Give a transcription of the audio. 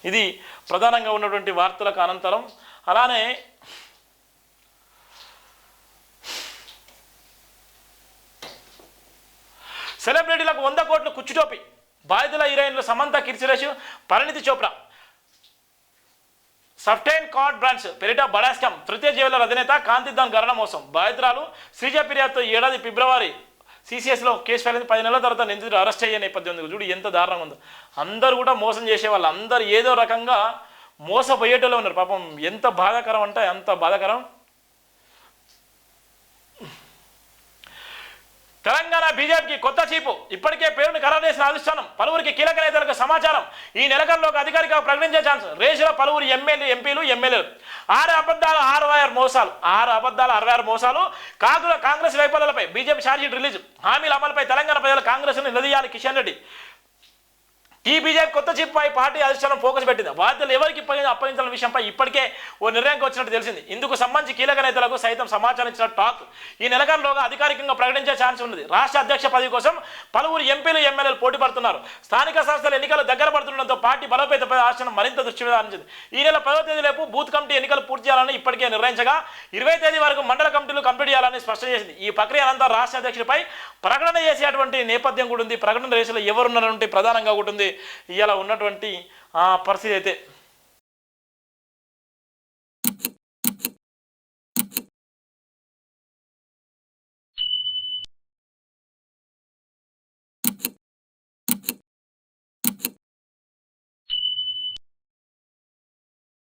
ఇది ప్రధానంగా ఉన్నటువంటి వార్తలకు అనంతరం. అలానే సెలబ్రిటీలకు 100 కోట్లు కుచ్చుటోపి, బాధితుల హీరోయిన్లు సమంత, కీర్తిరేషు, పరిణితి చోప్రా. సఫ్టైన్ కార్డ్ బ్రాండ్స్ పేరిట బడాస్కం, తృతీయ జ్యువెలర్ అధినేత కాంతిదాన్ గరణ మోసం. బాధితురాలు శ్రీజ ఫిర్యాదుతో ఏడాది ఫిబ్రవరి సిసిఎస్లో కేసు ఫైల్ 10 నెలల తర్వాత నిందితుడు అరెస్ట్ అయ్యే నేపథ్యం ఉంది. చూడు ఎంత దారుణంగా ఉందో. అందరూ కూడా మోసం చేసేవాళ్ళు, అందరూ ఏదో రకంగా మోసపోయేటోళ్ళు ఉన్నారు. పాపం ఎంత బాధాకరం అంటే అంత బాధాకరం. తెలంగాణ బీజేపీకి కొత్త చీపు, ఇప్పటికే పేరును ఖరారు చేసిన అధిష్టానం. పలువురికి కీలక నేతలకు సమాచారం. ఈ నెలకల్లోకి అధికారికంగా ప్రకటించే ఛాన్స్. రేసులో పలువురు ఎంపీలు ఎమ్మెల్యేలు. 6 అబద్ధాలు 66 మోసాలు. 6 అబద్ధాలు 66 మోసాలు. కాంగ్రెస్ వైఫల్యాలపై బీజేపీ ఛార్జ్షీట్ రిలీజ్. హామీల అమలుపై తెలంగాణ ప్రజలు కాంగ్రెస్ను నిలదీయాలి కిషన్ రెడ్డి. ఈ బీజేపీ కొత్త చీప్పై పార్టీ అధిష్టానం ఫోకస్ పెట్టింది. బాధ్యతలు ఎవరికి అప్పగించాలన్న విషయంపై ఇప్పటికే ఓ నిర్ణయానికి వచ్చినట్టు తెలిసింది. ఇందుకు సంబంధించి కీలక నేతలకు సైతం సమాచారం ఇచ్చిన టాక్. ఈ నెలకాలంలోగా అధికారికంగా ప్రకటించే ఛాన్స్ ఉన్నది. రాష్ట్ర అధ్యక్ష పదవి కోసం పలువురు ఎంపీలు ఎమ్మెల్యేలు పోటీ పడుతున్నారు. స్థానిక సంస్థల ఎన్నికలు దగ్గర పడుతుండడంతో పార్టీ బలోపేతపై ఆశనం మరింత దృష్టి సారించింది. ఈ నెల 10వ తేదీలోపు బూత్ కమిటీ ఎన్నికలు పూర్తి చేయాలని ఇప్పటికే నిర్ణయించగా 20వ తేదీ వరకు మండల కమిటీలు కంప్లీట్ చేయాలని స్పష్టం చేసింది. ఈ ప్రక్రియ అనంతరం రాష్ట్ర అధ్యక్షుడిపై ప్రకటన చేసేటువంటి నేపథ్యం కూడా ఉంది. ప్రకటన రేసులో ఎవరున్నారంటే ప్రధానంగా ఉంటుంది ఇలా ఉన్నటువంటి పరిస్థితి అయితే.